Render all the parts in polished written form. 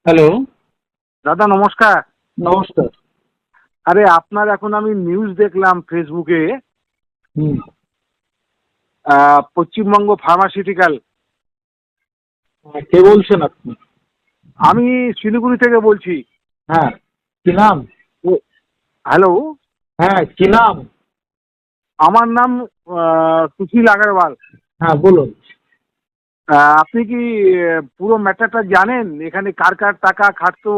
Hello. দাদা নমস্কার। নমস্কার। আরে আপনার এখন আমি নিউজ দেখলাম ফেসবুকে, হুম। পশ্চিমবঙ্গ ফার্মাসিউটিক্যাল। কে বলছেন আপনি? আমি শিলিগুড়ি থেকে বলছি। হ্যাঁ, কি নাম? ও, হ্যালো। হ্যাঁ, কি নাম? আমার নাম সুশীল আগরওয়াল। হ্যাঁ, বলুন। আপনি কি পুরো ম্যাটারটা জানেন? এখানে কার কার টাকা খাটতো?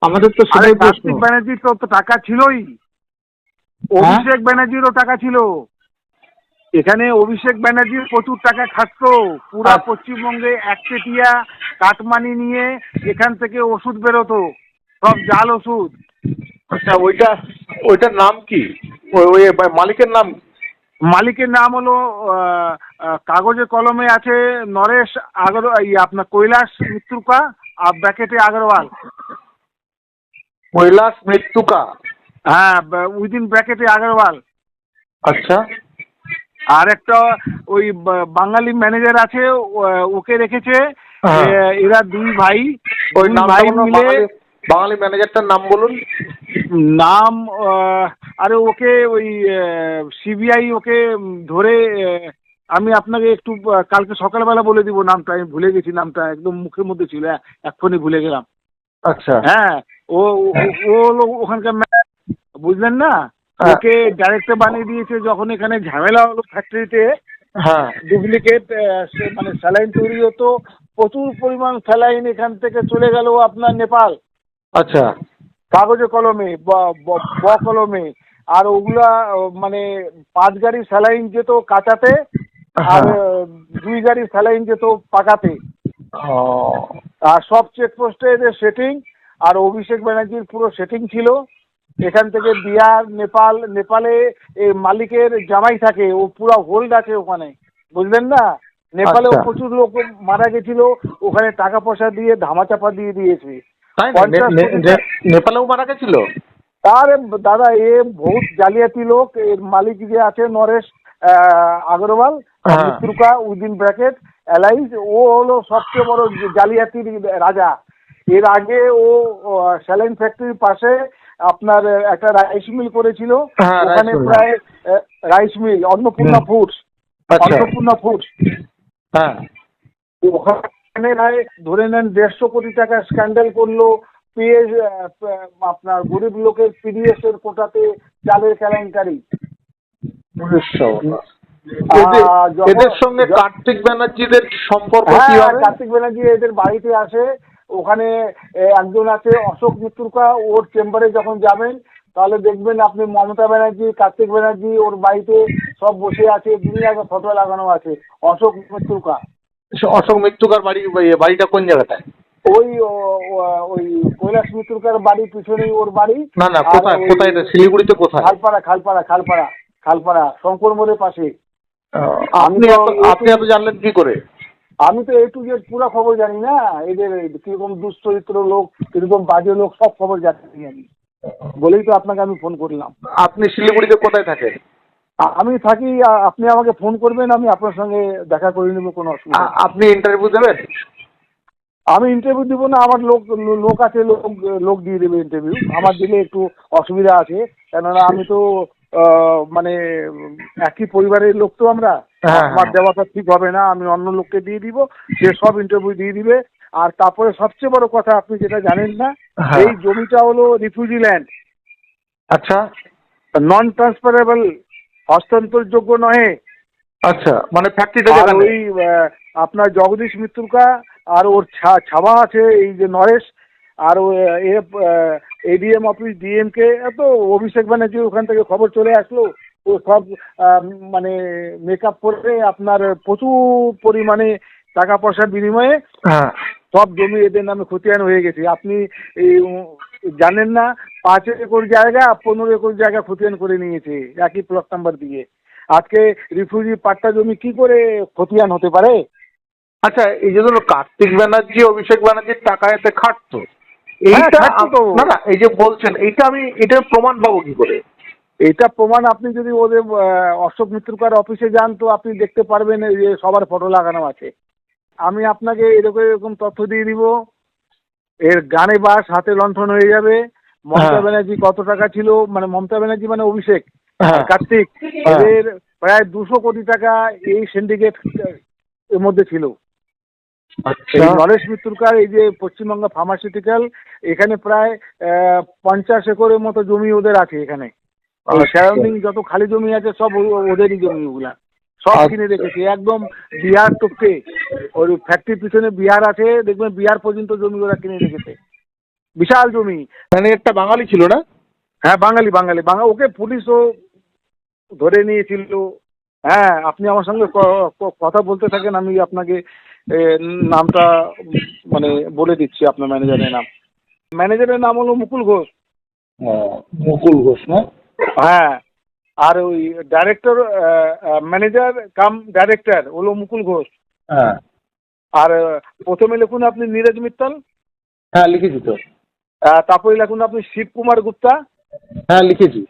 আমাদের তো আরে সেটাই প্রশ্ন। কার্তিক ব্যানার্জির তো টাকা ছিলই, হ্যাঁ? অভিষেক ব্যানার্জিরও টাকা ছিল। এখানে অভিষেক ব্যানার্জির প্রচুর টাকা খাটতো। পুরা আচ্ছা, পশ্চিমবঙ্গে একচেটিয়া কাটমানি নিয়ে এখান থেকে ওষুধ বেরোতো, সব জাল ওষুধ। আচ্ছা, ওইটার নাম কি? ওই মালিকের নাম? মালিকের নাম হলো কাগজে কলমে আছে নরেশ আপনার কৈলাস মিত্রুকা আর ব্র্যাকেটে আগরওয়াল। কৈলাস মৃত্যুকা। হ্যাঁ, উইদিন ব্র্যাকেটে আগরওয়াল। আচ্ছা। আর একটা ওই বাঙালি ম্যানেজার আছে, ওকে রেখেছে। হ্যাঁ। এরা দুই ভাই, ওই দুই নামটা ভাই বলুন, মিলে বাঙালি বাঙালি ম্যানেজারটার নাম বলুন। নাম আরে ওকে ওই সিবিআই ওকে ধরে, আমি আপনাকে একটু কালকে সকালবেলা বলে দিব নামটা। আমি ভুলে গেছি, নামটা একদম মুখের মধ্যে ছিল, এক্ষুনি ভুলে গেলাম। আচ্ছা। হ্যাঁ, ও ও হ্যাঁ। ও হলো ওখানকার বুঝলেন না। হ্যাঁ। ওকে ডাইরেক্টর বানিয়ে দিয়েছে যখন এখানে ঝামেলা হলো ফ্যাক্টরিতে। হ্যাঁ। ডুপ্লিকেট মানে স্যালাইন তৈরি হতো, প্রচুর পরিমাণ স্যালাইন এখান থেকে চলে গেল আপনার নেপাল, আচ্ছা। কাগজে কলমে কলমে। আর ওগুলা মানে 5 গাড়ি স্যালাইন যেত কাঁচাতে, আর হ্যাঁ। 2 গাড়ি স্যালাইন যেত পাকাতে। ও। আর সব চেকপোস্টে এদের সেটিং। আর অভিষেক ব্যানার্জির পুরো সেটিং ছিল। এখান থেকে বিহার, নেপালে এই মালিকের জামাই থাকে, ও পুরো হোল্ড আছে ওখানে, বুঝলেন না। নেপালেও আচ্ছা। প্রচুর লোক মারা গেছিল, ওখানে টাকা পয়সা দিয়ে ধামাচাপা দিয়ে দিয়েছে। তাই না? 50 কোটি নেপালেও মারা গেছিল? তার দাদা এ বহুত জালিয়াতি লোক। এর মালিক যে আছে নরেশ আগরওয়াল হ্যাঁ। মৃত্যুকা উইদিন ব্র্যাকেট অ্যালাইজ, ও হলো সবচেয়ে বড় জালিয়াতির রাজা। এর আগে ও স্যালাইন ফ্যাক্টরির পাশে আপনার একটা রাইস মিল করেছিল। হ্যাঁ, রাইস ওখানে মিল। প্রায় রাইস মিল অন্নপূর্ণা হুম। ফুডস, আচ্ছা। অন্নপূর্ণা ফুডস। হ্যাঁ। ওখানে প্রায় ধরে নেন 150 কোটি টাকা স্ক্যান্ডাল করলো। পিএস আপনার গরিব লোকের পিডিএস এর কোটাতে চালের কেলেঙ্কারি। উড়িষ্যা। এদের যখন এদের সঙ্গে কার্তিক ব্যানার্জিদের সম্পর্ক কি হ্যাঁ, হবে? কার্তিক ব্যানার্জি এদের বাড়িতে আসে। ওখানে একজন আছে অশোক মিত্রকা, ওর চেম্বারে যখন যাবেন তাহলে দেখবেন আপনি মমতা ব্যানার্জি, কার্তিক ব্যানার্জি ওর বাড়িতে সব বসে আছে, দুনিয়ার ফটো লাগানো আছে অশোক মিত্রকা। অশোক মৃত্যুকার বাড়িটা কোন জায়গাটায়? ওই ওই কৈলাস মিত্রকার বাড়ির পিছনেই ওর বাড়ি। না না, আর কোথায় ওই কোথায় এটা? শিলিগুড়িতে কোথায়? খালপাড়া শঙ্কর পাশে। আমি আপনি তো এত এ টু আপনি এত জানলেন কি করে? আমি তো এ টু জেড পুরো খবর জানি না। এদের কিরকম দুশ্চরিত্র লোক, কিরকম বাজে লোক, সব খবর জানি আমি, বলেই তো আপনাকে আমি ফোন করলাম। আপনি শিলিগুড়িতে কোথায় থাকেন? আমি থাকি, আপনি আমাকে ফোন করবেন, আমি আপনার সঙ্গে দেখা করে নেবো, কোনো অসুবিধা নেই। আপনি ইন্টারভিউ দেবেন? আমি ইন্টারভিউ দিব না, আমার লোক লোক আছে, লোক দিয়ে দেবে ইন্টারভিউ। আমার দিলে একটু অসুবিধা আছে, কেননা আমি তো মানে একই পরিবারের লোক তো আমরা। হ্যাঁ, আমার হ্যাঁ। দেওয়াটা ঠিক হবে না, আমি অন্য লোককে দিয়ে দিব, সে সব ইন্টারভিউ দিয়ে দিবে। আর তারপরে সবচেয়ে বড় কথা, আপনি যেটা জানেন না, হ্যাঁ। এই জমিটা হলো রিফিউজি ল্যান্ড, আচ্ছা। নন ট্রান্সফারেবল, হস্তান্তরযোগ্য নয়। আচ্ছা, মানে ফ্যাক্টরিটা আর যেখানে। ওই আপনার জগদীশ মিত্রকা আর ওর ছাওয়া আছে এই যে নরেশ, আর এডিএম অফিস ডিএমকে, এত অভিষেক ব্যানার্জি ওখান থেকে খবর চলে আসলো। ও সব মানে মেকআপ করে আপনার প্রচুর পরিমাণে টাকা পয়সার বিনিময়ে হ্যাঁ। সব জমি এদের নামে খতিয়ান হয়ে গেছে। আপনি এই জানেন না, 5 একর জায়গা 15 একর জায়গা খতিয়ান করে নিয়েছে একই প্লট নাম্বার দিয়ে। আজকে রিফিউজি পাট্টা জমি কি করে খতিয়ান হতে পারে? আচ্ছা, এই যে ধরো কার্তিক ব্যানার্জি অভিষেক ব্যানার্জির টাকা এতে খাটতো, হ্যাঁ, এইটা খাচ্ছি তো। না না, এই যে বলছেন এইটা আমি এটার প্রমাণ পাবো কি করে? এটা প্রমাণ আপনি যদি ওদের অশোক মিত্রকার অফিসে যান তো আপনি দেখতে পারবেন, এই যে সবার ফটো লাগানো আছে। আমি আপনাকে এরকম এরকম তথ্য দিয়ে দিব, এর গানে বাস হাতে লণ্ঠন হয়ে যাবে। মমতা হ্যাঁ। ব্যানার্জি কত টাকা ছিল, মানে মমতা ব্যানার্জি মানে অভিষেক হ্যাঁ। আর কার্তিক, হ্যাঁ। এদের প্রায় 200 কোটি টাকা এই সিন্ডিকেট এর মধ্যে ছিল। আচ্ছা। এই নরেশ মিত্রকার এই যে পশ্চিমবঙ্গ ফার্মাসিউটিক্যাল, এখানে প্রায় 50 একরের মতো জমি ওদের আছে এখানে। এই আচ্ছা। সারাউন্ডিং যত খালি জমি আছে সব ওদেরই জমি, ওগুলা সব আচ্ছা। কিনে রেখেছে একদম বিহার টপকে। ওই ফ্যাক্টরির পিছনে বিহার আছে, দেখবেন বিহার পর্যন্ত জমি ওরা কিনে রেখেছে, বিশাল জমি। মানে একটা বাঙালি ছিল না? হ্যাঁ বাঙালি বাঙালি ওকে পুলিশও ধরে নিয়েছিল। হ্যাঁ, আপনি আমার সঙ্গে কথা বলতে থাকেন, আমি আপনাকে নামটা মানে বলে দিচ্ছি, আপনার ম্যানেজারের নাম। ম্যানেজারের নাম হলো মুকুল ঘোষ। মুকুল ঘোষ না? হ্যাঁ, আর ওই ডাইরেক্টর, ম্যানেজার কাম ডাইরেক্টর হলো মুকুল ঘোষ। হ্যাঁ। আর প্রথমে লিখুন আপনি নীরজ মিত্তল। হ্যাঁ লিখেছি তো। তারপরে লিখুন আপনি শিব কুমার গুপ্তা। হ্যাঁ লিখেছি।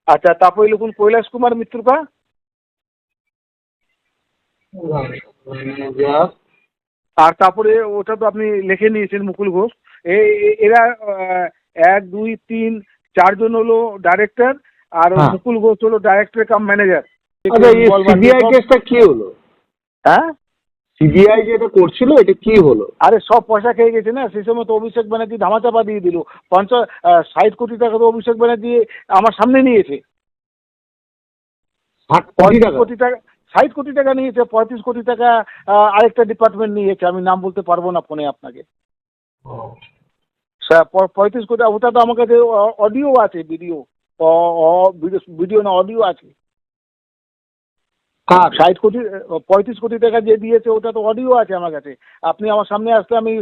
আচ্ছা, তারপরে লিখুন কৈলাস কুমার মিত্রকা। আর তারপরে ওটা তো আপনি লিখে নিয়েছেন মুকুল ঘোষ। এরা 1 2 3 4 জন হলো ডাইরেক্টর, আর হ্যাঁ। মুকুল ঘোষ হলো ডাইরেক্টর কাম ম্যানেজার। আচ্ছা, এই সিবিআই কেসটা কি হলো? হ্যাঁ, সিবিআই যেটা করছিল এটা কি হলো? আরে সব পয়সা খেয়ে গেছে না, সেই সময় তো অভিষেক ব্যানার্জি ধামাচাপা দিয়ে দিল। 60 কোটি টাকা তো অভিষেক ব্যানার্জি আমার সামনে নিয়েছে। 60 কোটি 35 টাকা? কোটি টাকা, 60 কোটি টাকা নিয়েছে, 35 কোটি টাকা আরেকটা ডিপার্টমেন্ট নিয়েছে, আমি নাম বলতে পারবো না ফোনে আপনাকে। 35 কোটি, ওটা তো আমার কাছে অডিও আছে, ভিডিও ভিডিও না অডিও আছে। কার? 60 কোটি 35 কোটি টাকা যে দিয়েছে ওটা তো অডিও আছে আমার কাছে। আপনি আমার সামনে আসলে আমি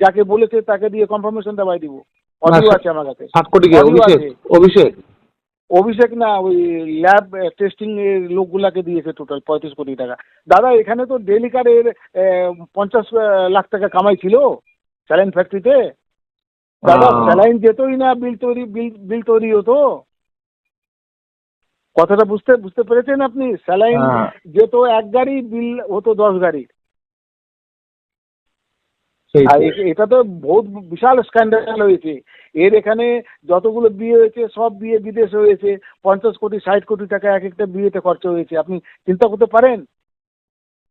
যাকে বলেছে তাকে দিয়ে কনফার্মেশন দেওয়াই দিব। অডিও আছে আমার কাছে। 60 কোটি কে? অডিও অভিষেক? আছে। অভিষেক? অভিষেক না, ওই ল্যাব টেস্টিং এর লোকগুলাকে দিয়েছে টোটাল 35 কোটি টাকা। দাদা এখানে তো ডেলিকারের 50 লাখ টাকা কামাই ছিল স্যালাইন ফ্যাক্টরিতে। দাদা স্যালাইন যেতই না বিল তৈরি হতো। কথাটা বুঝতে পেরেছেন আপনি? স্যালাইন যেত 1 গাড়ি, বিল হতো 10 গাড়ি। আর এটা তো বহুত বিশাল স্ক্যান্ডাল হয়েছে। এর এখানে যতগুলো বিয়ে হয়েছে সব বিয়ে বিদেশে হয়েছে। 50 কোটি 60 কোটি টাকা এক একটা বিয়েতে খরচা হয়েছে। আপনি চিন্তা করতে পারেন?